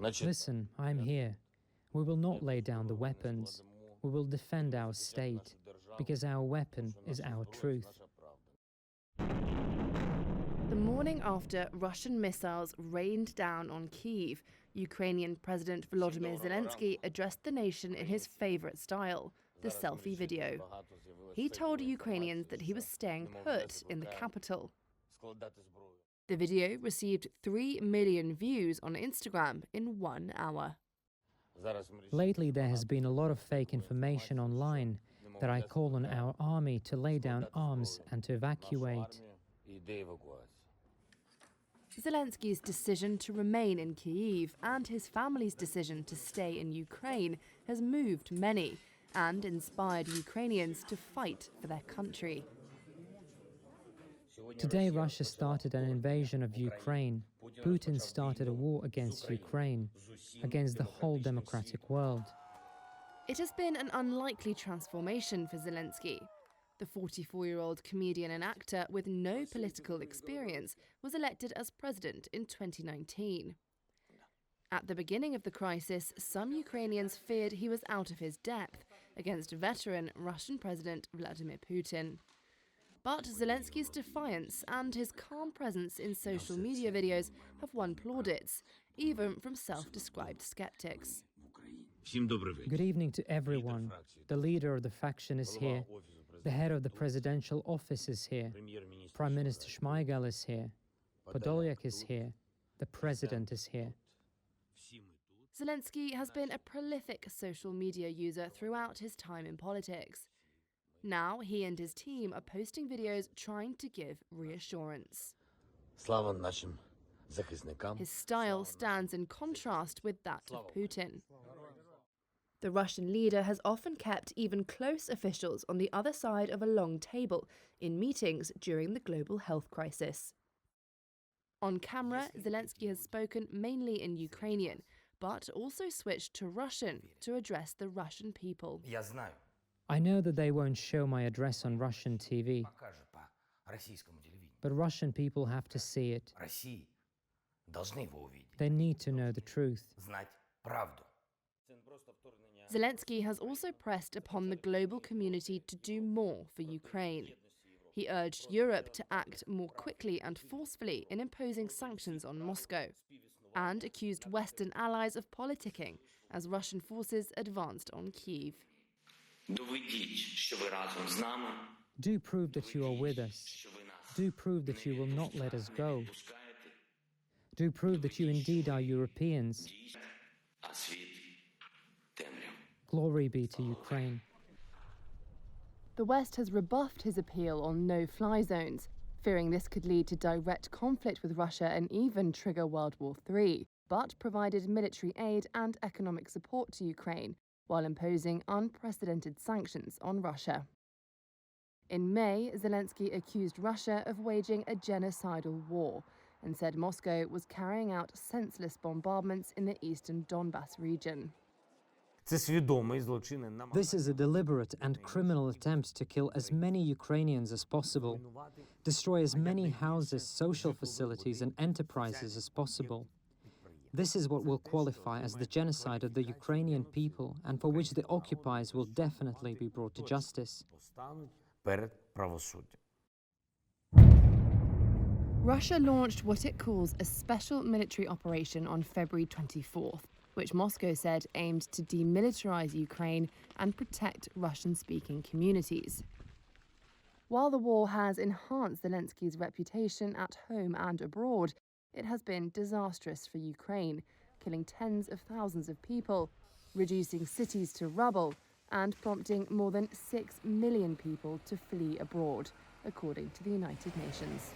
Listen, I'm here. We will not lay down the weapons. We will defend our state, because our weapon is our truth. The morning after Russian missiles rained down on Kyiv, Ukrainian President Volodymyr Zelensky addressed the nation in his favorite style, the selfie video. He told Ukrainians that he was staying put in the capital. The video received 3 million views on Instagram in 1 hour. Lately, there has been a lot of fake information online that I call on our army to lay down arms and to evacuate. Zelensky's decision to remain in Kyiv and his family's decision to stay in Ukraine has moved many and inspired Ukrainians to fight for their country. Today, Russia started an invasion of Ukraine. Putin started a war against Ukraine, against the whole democratic world. It has been an unlikely transformation for Zelensky. The 44-year-old comedian and actor with no political experience was elected as president in 2019. At the beginning of the crisis, some Ukrainians feared he was out of his depth against veteran Russian President Vladimir Putin. But Zelensky's defiance and his calm presence in social media videos have won plaudits, even from self-described skeptics. Good evening to everyone. The leader of the faction is here. The head of the presidential office is here. Prime Minister Shmyhal is here. Podolyak is here. The president is here. Zelensky has been a prolific social media user throughout his time in politics. Now he and his team are posting videos trying to give reassurance. His style stands in contrast with that of Putin. The Russian leader has often kept even close officials on the other side of a long table in meetings during the global health crisis. On camera, Zelensky has spoken mainly in Ukrainian, but also switched to Russian to address the Russian people. I know that they won't show my address on Russian TV, but Russian people have to see it. They need to know the truth. Zelensky has also pressed upon the global community to do more for Ukraine. He urged Europe to act more quickly and forcefully in imposing sanctions on Moscow, and accused Western allies of politicking as Russian forces advanced on Kyiv. Do prove that you are with us. Do prove that you will not let us go. Do prove that you indeed are Europeans. Glory be to Ukraine. The West has rebuffed his appeal on no-fly zones, fearing this could lead to direct conflict with Russia and even trigger World War III, but provided military aid and economic support to Ukraine, while imposing unprecedented sanctions on Russia. In May, Zelensky accused Russia of waging a genocidal war and said Moscow was carrying out senseless bombardments in the eastern Donbas region. This is a deliberate and criminal attempt to kill as many Ukrainians as possible, destroy as many houses, social facilities and enterprises as possible. This is what will qualify as the genocide of the Ukrainian people and for which the occupiers will definitely be brought to justice. Russia launched what it calls a special military operation on February 24th, which Moscow said aimed to demilitarize Ukraine and protect Russian-speaking communities. While the war has enhanced Zelensky's reputation at home and abroad, it has been disastrous for Ukraine, killing tens of thousands of people, reducing cities to rubble, and prompting more than 6 million people to flee abroad, according to the United Nations.